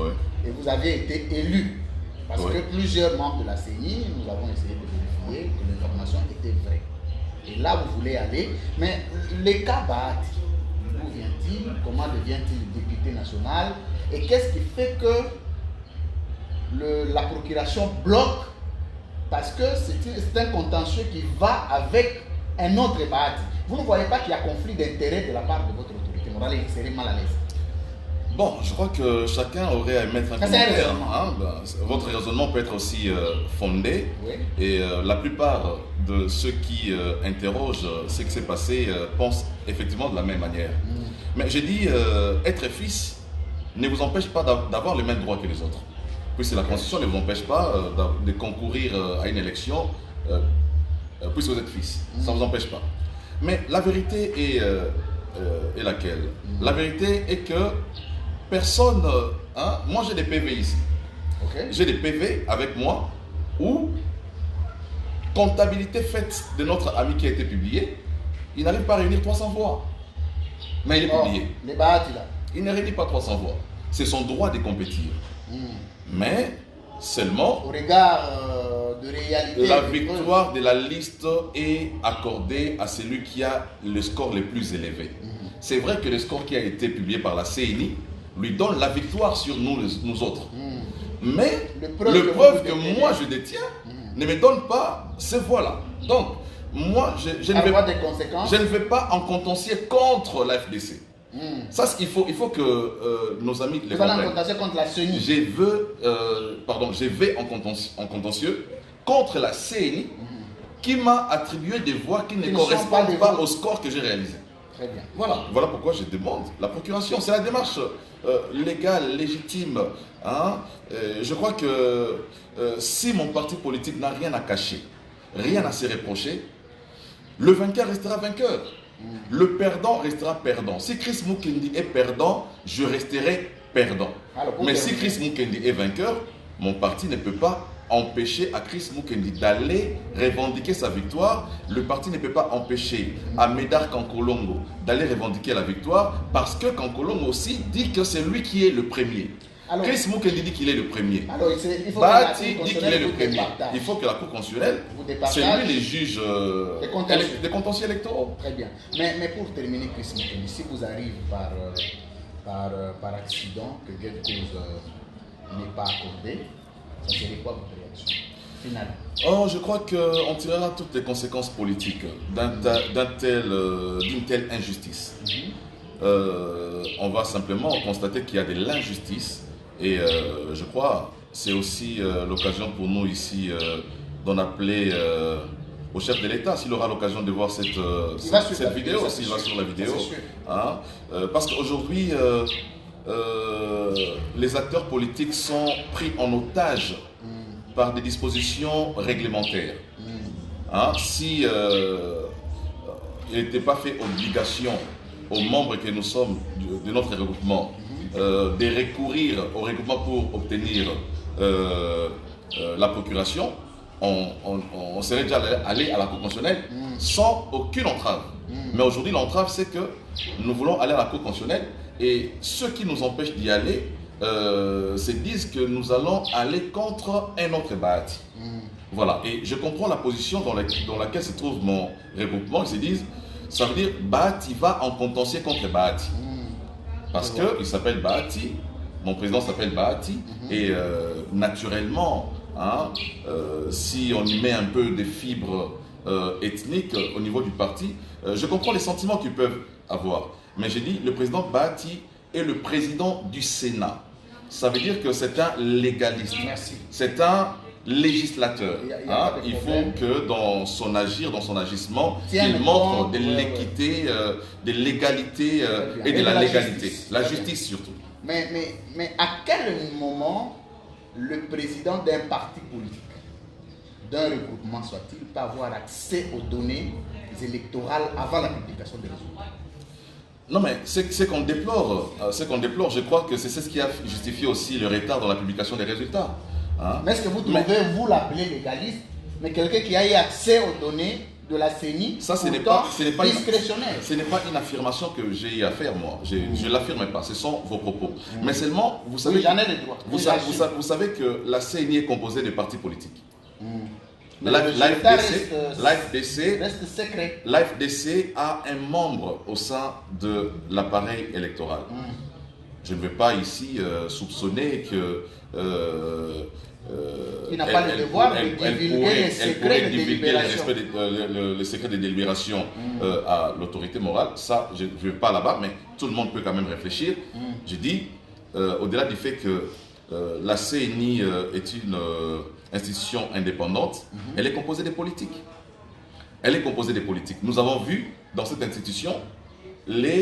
Oui. Et vous aviez été élu. Parce Oui. que plusieurs membres de la CENI, nous avons essayé de vérifier que l'information était vraie. Et là, vous voulez aller. Mais les cas Bahati, d'où vient-il? Comment devient-il député national? Et qu'est-ce qui fait que la procuration bloque? Parce que c'est un contentieux qui va avec un autre Bahati. Vous ne voyez pas qu'il y a conflit d'intérêt de la part de votre autorité morale et vous serez mal à l'aise? Bon, je crois que chacun aurait à mettre un Ça, c'est un commentaire. raisonnement. Hein. Votre raisonnement peut être aussi fondé. Oui. Et la plupart de ceux qui interrogent ce qui s'est passé pensent effectivement de la même manière. Mais j'ai dit, être fils ne vous empêche pas d'avoir les mêmes droits que les autres. Puisque la Constitution ne vous empêche pas de concourir à une élection puisque vous êtes fils. Ça ne vous empêche pas. Mais la vérité est laquelle? La vérité est que personne... moi j'ai des PV ici. Ok. J'ai des PV avec moi où comptabilité faite de notre ami qui a été publié, il n'arrive pas à réunir 300 voix. Mais il est publié. Les Bahati là. Il ne réunit pas 300 voix. C'est son droit de compétir. Mais seulement Au regard de réalité. la victoire de la liste est accordée à celui qui a le score le plus élevé. C'est vrai que le score qui a été publié par la CENI lui donne la victoire sur nous autres. Mais le preuve que moi je détiens ne me donne pas ces voix-là. Donc, moi, je ne vais pas en contentieux contre la FDC. Ça, il faut que nos amis les comprennent. Vous allez en comprennent. contentieux contre la CENI. Je vais en contentieux contre la CENI qui m'a attribué des voix qui ne correspondent pas au score que j'ai réalisé. Très bien. Voilà pourquoi je demande la procuration. C'est la démarche légale, légitime. Je crois que si mon parti politique n'a rien à cacher, rien à se reprocher, le vainqueur restera vainqueur. Le perdant restera perdant. Si Chris Mukendi est perdant, je resterai perdant. Mais si Chris Mukendi est vainqueur, mon parti ne peut pas empêcher à Chris Mukendi d'aller revendiquer sa victoire. Le parti ne peut pas empêcher à Médard Kankolongo d'aller revendiquer la victoire parce que Kankolongo aussi dit que c'est lui qui est le premier. Alors, Chris Mukendi dit qu'il est le premier. Bahati dit qu'il est le premier. Il faut que la Cour constitutionnelle, c'est lui les juges des contentieux électoraux. Très bien. Mais pour terminer, Chris Mukendi, si vous arrivez par accident que gain de cause n'est pas accordé, ça serait quoi votre réaction finalement? Je crois qu'on tirera toutes les conséquences politiques d'une telle injustice. On va simplement constater qu'il y a de l'injustice. Et je crois c'est aussi l'occasion pour nous ici d'en appeler au chef de l'État, s'il aura l'occasion de voir cette vidéo, s'il va sur la vidéo. Parce qu'aujourd'hui, les acteurs politiques sont pris en otage par des dispositions réglementaires. Si il n'était pas fait obligation aux membres que nous sommes de notre regroupement de recourir au regroupement pour obtenir la procuration, on serait déjà allé à la Cour constitutionnelle sans aucune entrave. Mais aujourd'hui, l'entrave, c'est que nous voulons aller à la Cour constitutionnelle et ceux qui nous empêchent d'y aller se disent que nous allons aller contre un autre Bahati. Voilà, et je comprends la position dans laquelle se trouve mon regroupement. Ils se disent, ça veut dire Bahati va en contentieux contre Bahati. Parce qu'il s'appelle Bahati, mon président s'appelle Bahati, et naturellement, si on y met un peu des fibres ethniques au niveau du parti, je comprends les sentiments qu'ils peuvent avoir. Mais j'ai dit, le président Bahati est le président du Sénat. Ça veut dire que c'est un légaliste. C'est un législateur. Il faut que dans son agir, dans son agissement, il montre de l'équité, de l'égalité et de la légalité. La justice surtout. Mais à quel moment le président d'un parti politique, d'un regroupement soit-il, peut avoir accès aux données électorales avant la publication des résultats? Non, mais ce qu'on déplore, je crois que c'est ce qui a justifié aussi le retard dans la publication des résultats. Mais est-ce que vous trouvez, vous l'appelez légaliste, mais quelqu'un qui a eu accès aux données de la CENI, ça, ce n'est pourtant pas discrétionnaire. Ce n'est pas une affirmation que j'ai eu à faire, moi. Je ne l'affirme pas, ce sont vos propos. Mais seulement, vous savez, Oui, j'en ai le droit. vous savez que la CENI est composée de partis politiques. L'AFDC reste secret. L'AFDC a un membre au sein de l'appareil électoral. Je ne vais pas ici soupçonner que... il n'a pas le devoir de divulguer les secrets de délibération. Les secrets de délibération à l'autorité morale. Ça, je ne vais pas là-bas, mais tout le monde peut quand même réfléchir. Je dis, au-delà du fait que la CENI est une institution indépendante, elle est composée des politiques. Elle est composée des politiques. Nous avons vu dans cette institution les